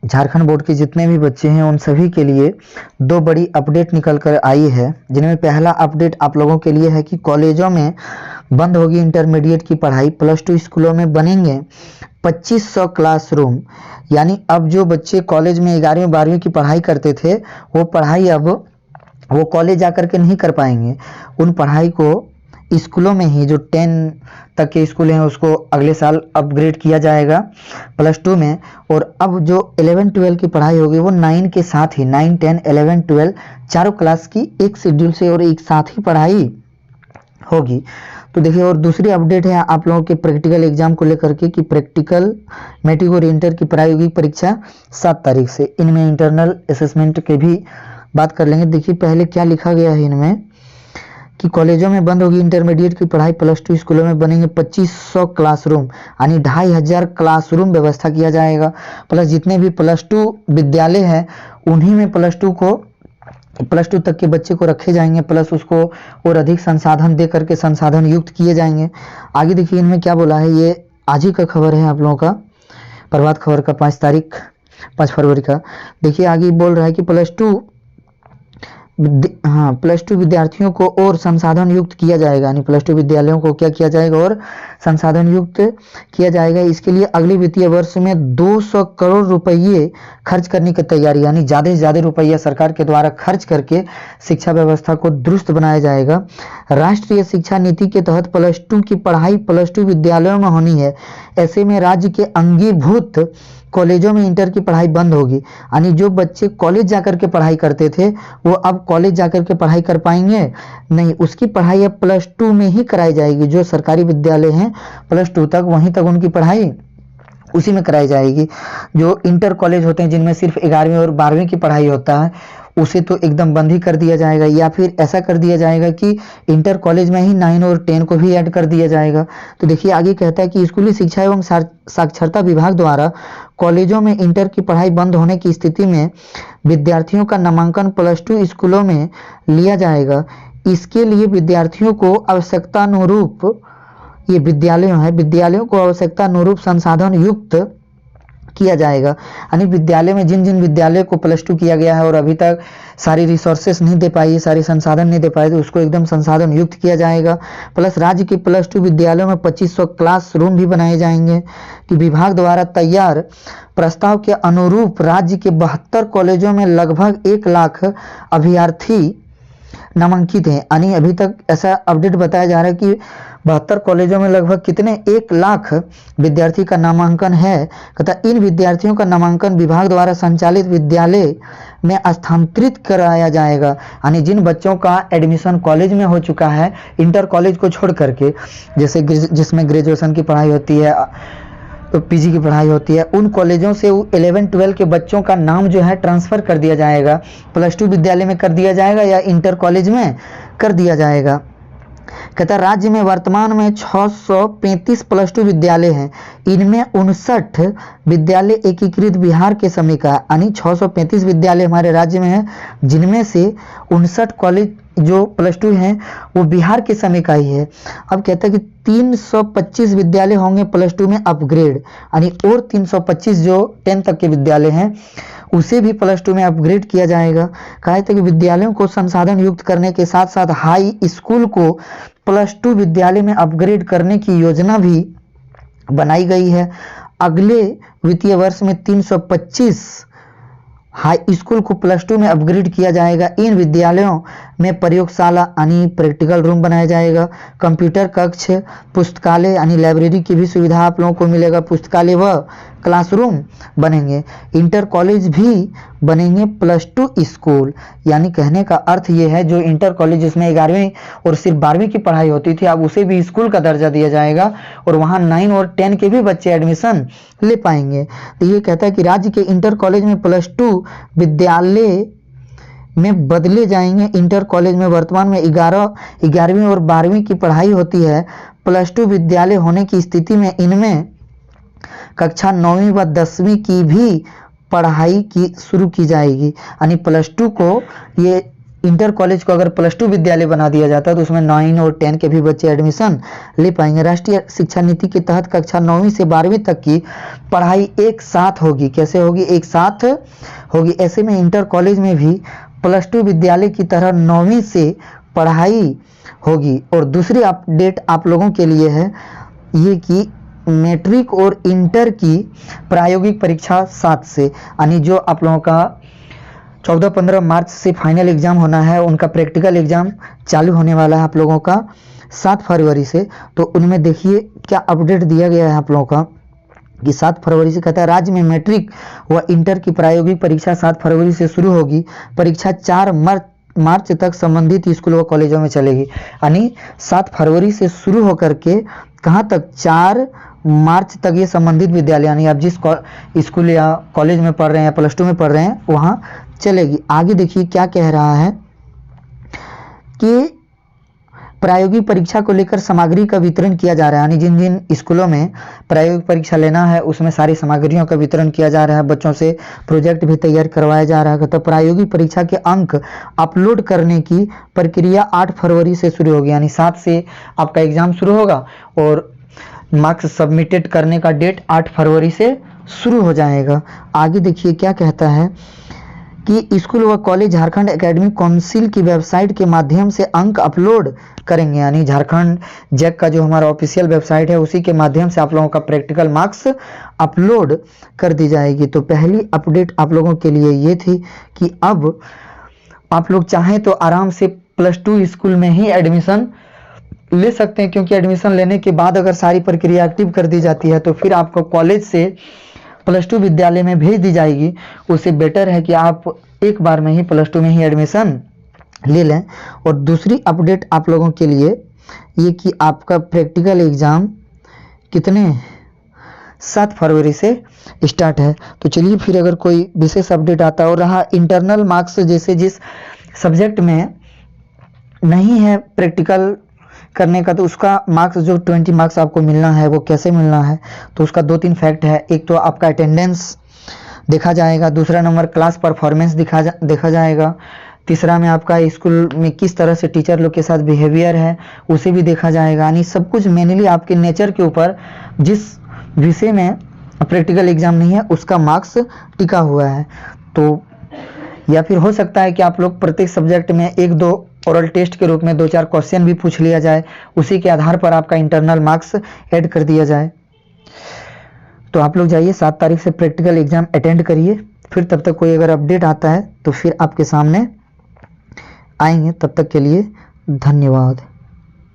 Jharkhand board के जितने भी बच्चे हैं उन सभी के लिए दो बड़ी अपडेट निकल कर आई है, जिनमें पहला अपडेट आप लोगों के लिए है कि कॉलेजों में बंद होगी इंटरमीडिएट की पढ़ाई, +2 स्कूलों में बनेंगे 2500 क्लासरूम। यानी अब जो बच्चे कॉलेज में 11वीं 12वीं की पढ़ाई करते थे वो पढ़ाई अब वो कॉलेज जाकर के नहीं कर पाएंगे। उन पढ़ाई को स्कूलों में ही, जो 10 तक के स्कूल हैं उसको अगले साल अपग्रेड किया जाएगा +2 में। और अब जो 11-12 की पढ़ाई होगी वो 9 के साथ ही, 9, 10, 11, 12 चारों क्लास की एक शेड्यूल से और एक साथ ही पढ़ाई होगी। तो देखिए, और दूसरी अपडेट है आप लोगों के प्रैक्टिकल एग्जाम को लेकर के कि प्रैक्टिकल मैट्रिक और इंटर की प्रायोगिक परीक्षा 7 तारीख से, इनमें इंटरनल असेसमेंट के भी बात कर लेंगे। देखिए पहले क्या लिखा गया है इनमें कि कॉलेजों में बंद होगी इंटरमीडिएट की पढ़ाई, +2 स्कूलों में बनेंगे 2500 क्लासरूम, यानी 2500 क्लासरूम व्यवस्था किया जाएगा। प्लस जितने भी +2 विद्यालय हैं उन्हीं में +2 तक के बच्चे को रखे जाएंगे, प्लस उसको और अधिक संसाधन दे करके संसाधन युक्त किए जाएंगे। आगे देखिए इनमें क्या बोला है, ये आज ही का खबर है आप लोगों का, प्रभात खबर का 5 फरवरी का। देखिए आगे बोल रहा है कि +2 विद्यार्थियों को और संसाधन युक्त किया जाएगा, यानी +2 विद्यालयों को क्या किया जाएगा, और संसाधन युक्त किया जाएगा। इसके लिए अगले वित्तीय वर्ष में 200 करोड़ रुपये खर्च करने की तैयारी, यानी ज़्यादा से ज़्यादा रुपया सरकार के द्वारा खर्च करके शिक्षा व्यवस्था को दुरुस्त बनाया जाएगा। राष्ट्रीय शिक्षा नीति के तहत +2 की पढ़ाई +2 विद्यालयों में होनी है। ऐसे में राज्य के अंगीभूत कॉलेजों में इंटर की पढ़ाई बंद होगी, यानी जो बच्चे कॉलेज जाकर के पढ़ाई करते थे वो अब कॉलेज जाकर के पढ़ाई कर पाएंगे नहीं, उसकी पढ़ाई अब +2 में ही कराई जाएगी। जो सरकारी विद्यालय हैं +2 तक, वहीं तक उनकी पढ़ाई उसी में कराई जाएगी। जो इंटर कॉलेज होते हैं जिनमें सिर्फ 11वीं और 12वीं की पढ़ाई होता है उसे तो एकदम बंद ही कर दिया जाएगा, या फिर ऐसा कर दिया जाएगा कि इंटर कॉलेज में ही 9 और 10 को भी ऐड कर दिया जाएगा। तो देखिए आगे कहता है कि स्कूली शिक्षा एवं साक्षरता विभाग द्वारा कॉलेजों में इंटर की पढ़ाई बंद होने की स्थिति में विद्यार्थियों का नामांकन +2 स्कूलों में लिया जाएगा। इसके लिए विद्यार्थियों को आवश्यकतानुरूप, ये विद्यालयों को आवश्यकतानुरूप संसाधन युक्त किया जाएगा। यानी विद्यालय में जिन जिन विद्यालय को +2 किया गया है और अभी तक सारी रिसोर्सेस नहीं दे पाई, सारे संसाधन नहीं दे पाए, तो उसको एकदम संसाधन युक्त किया जाएगा। प्लस राज्य के +2 विद्यालयों में 2500 क्लासरूम भी बनाए जाएंगे। कि विभाग द्वारा तैयार प्रस्ताव के अनुरूप राज्य के 72 कॉलेजों में लगभग 1 लाख अभ्यर्थी नामांकित हैं। यानी अभी तक ऐसा अपडेट बताया जा रहा है कि 72 कॉलेजों में लगभग कितने 1 लाख विद्यार्थी का नामांकन है। तथा इन विद्यार्थियों का नामांकन विभाग द्वारा संचालित विद्यालय में स्थानांतरित कराया जाएगा। यानी जिन बच्चों का एडमिशन कॉलेज में हो चुका है इंटर कॉलेज को छोड़ करके, जैसे जिसमें ग्रेजुएशन की पढ़ाई होती है तो पीजी की पढ़ाई होती है, उन कॉलेजों से 11-12 के बच्चों का नाम जो है ट्रांसफ़र कर दिया जाएगा, +2 विद्यालय में कर दिया जाएगा या इंटर कॉलेज में कर दिया जाएगा। कहता राज्य में वर्तमान में 635 +2 विद्यालय हैं। इनमें 59 विद्यालय एकीकृत बिहार के समय का, यानी 635 विद्यालय हमारे राज्य में है, जिनमें से 59 कॉलेज जो +2 हैं वो बिहार के समय का ही है। अब कहता है कि 325 विद्यालय होंगे +2 में अपग्रेड, यानी और 325 जो 10 तक के विद्यालय हैं उसे भी +2 में अपग्रेड किया जाएगा। कहा था कि विद्यालयों को संसाधन युक्त करने के साथ साथ हाई स्कूल को +2 विद्यालय में अपग्रेड करने की योजना भी बनाई गई है। अगले वित्तीय वर्ष में 325 हाई स्कूल को +2 में अपग्रेड किया जाएगा। इन विद्यालयों में प्रयोगशाला यानी प्रैक्टिकल रूम बनाया जाएगा, कंप्यूटर कक्ष, पुस्तकालय यानी लाइब्रेरी की भी सुविधा आप लोगों को मिलेगा, पुस्तकालय व क्लासरूम बनेंगे। इंटर कॉलेज भी बनेंगे +2 स्कूल। यानी कहने का अर्थ ये है जो इंटर कॉलेज जिसमें 11वीं और सिर्फ 12वीं की पढ़ाई होती थी अब उसे भी स्कूल का दर्जा दिया जाएगा और वहाँ 9 और 10 के भी बच्चे एडमिशन ले पाएंगे। तो ये कहता है कि राज्य के इंटर कॉलेज में +2 विद्यालय में बदले जाएंगे। इंटर कॉलेज में वर्तमान में 11वीं और 12वीं की पढ़ाई होती है। +2 विद्यालय होने की स्थिति में इनमें कक्षा 9वीं व 10वीं की भी पढ़ाई की शुरू की जाएगी। यानी +2 को ये इंटर कॉलेज को अगर +2 विद्यालय बना दिया जाता है तो उसमें 9 और 10 के भी बच्चे एडमिशन ले पाएंगे। राष्ट्रीय शिक्षा नीति के तहत कक्षा 9वीं से 12वीं तक की पढ़ाई एक साथ होगी। कैसे होगी? एक साथ होगी। ऐसे में इंटर कॉलेज में भी +2 विद्यालय की तरह 9वीं से पढ़ाई होगी। और दूसरी अपडेट आप लोगों के लिए है ये कि मैट्रिक और इंटर की प्रायोगिक परीक्षा 7 से, यानी जो आप लोगों का 14-15 मार्च से फाइनल एग्जाम होना है, उनका प्रैक्टिकल एग्जाम चालू होने वाला है आप लोगों का 7 फरवरी से। तो उनमें देखिए क्या अपडेट दिया गया है आप लोगों का कि 7 फरवरी से कहता है राज्य में मैट्रिक व इंटर की प्रायोगिक परीक्षा 7 फरवरी से शुरू होगी। परीक्षा 4 मार्च तक संबंधित स्कूल व कॉलेजों में चलेगी। यानी 7 फरवरी से शुरू होकर के कहाँ तक? 4 मार्च तक ये संबंधित विद्यालय, यानी आप जिस स्कूल या कॉलेज में पढ़ रहे हैं, +2 में पढ़ रहे हैं, वहाँ चलेगी। आगे देखिए क्या कह रहा है कि प्रायोगिक परीक्षा को लेकर सामग्री का वितरण किया जा रहा है। यानी जिन जिन स्कूलों में प्रायोगिक परीक्षा लेना है उसमें सारी सामग्रियों का वितरण किया जा रहा है। बच्चों से प्रोजेक्ट भी तैयार करवाया जा रहा है। तो प्रायोगिक परीक्षा के अंक अपलोड करने की प्रक्रिया 8 फरवरी से शुरू होगी। यानी 7 से आपका एग्जाम शुरू होगा और मार्क्स सबमिटेड करने का डेट 8 फरवरी से शुरू हो जाएगा। आगे देखिए क्या कहता है कि स्कूल व कॉलेज झारखंड एकेडमिक काउंसिल की वेबसाइट के माध्यम से अंक अपलोड करेंगे। यानी झारखंड जैक का जो हमारा ऑफिशियल वेबसाइट है उसी के माध्यम से आप लोगों का प्रैक्टिकल मार्क्स अपलोड कर दी जाएगी। तो पहली अपडेट आप लोगों के लिए ये थी कि अब आप लोग चाहें तो आराम से +2 स्कूल में ही एडमिशन ले सकते हैं, क्योंकि एडमिशन लेने के बाद अगर सारी प्रक्रिया एक्टिव कर दी जाती है तो फिर आपको कॉलेज से +2 विद्यालय में भेज दी जाएगी। उससे बेटर है कि आप एक बार में ही +2 में ही एडमिशन ले लें। और दूसरी अपडेट आप लोगों के लिए ये कि आपका प्रैक्टिकल एग्ज़ाम कितने 7 फरवरी से स्टार्ट है। तो चलिए फिर अगर कोई विशेष अपडेट आता और रहा इंटरनल मार्क्स, जैसे जिस सब्जेक्ट में नहीं है प्रैक्टिकल करने का तो उसका मार्क्स जो 20 मार्क्स आपको मिलना है वो कैसे मिलना है? तो उसका 2-3 फैक्ट है। एक तो आपका अटेंडेंस देखा जाएगा, दूसरा नंबर क्लास परफॉर्मेंस देखा जाएगा, तीसरा में आपका स्कूल में किस तरह से टीचर लोग के साथ बिहेवियर है उसे भी देखा जाएगा। यानी सब कुछ मेनली आपके नेचर के ऊपर, जिस विषय में प्रैक्टिकल एग्जाम नहीं है उसका मार्क्स टिका हुआ है। तो या फिर हो सकता है कि आप लोग प्रत्येक सब्जेक्ट में 1-2 ओरल टेस्ट के रूप में 2-4 क्वेश्चन भी पूछ लिया जाए, उसी के आधार पर आपका इंटरनल मार्क्स ऐड कर दिया जाए। तो आप लोग जाइए 7 तारीख से प्रैक्टिकल एग्जाम अटेंड करिए। फिर तब तक कोई अगर अपडेट आता है तो फिर आपके सामने आएंगे। तब तक के लिए धन्यवाद।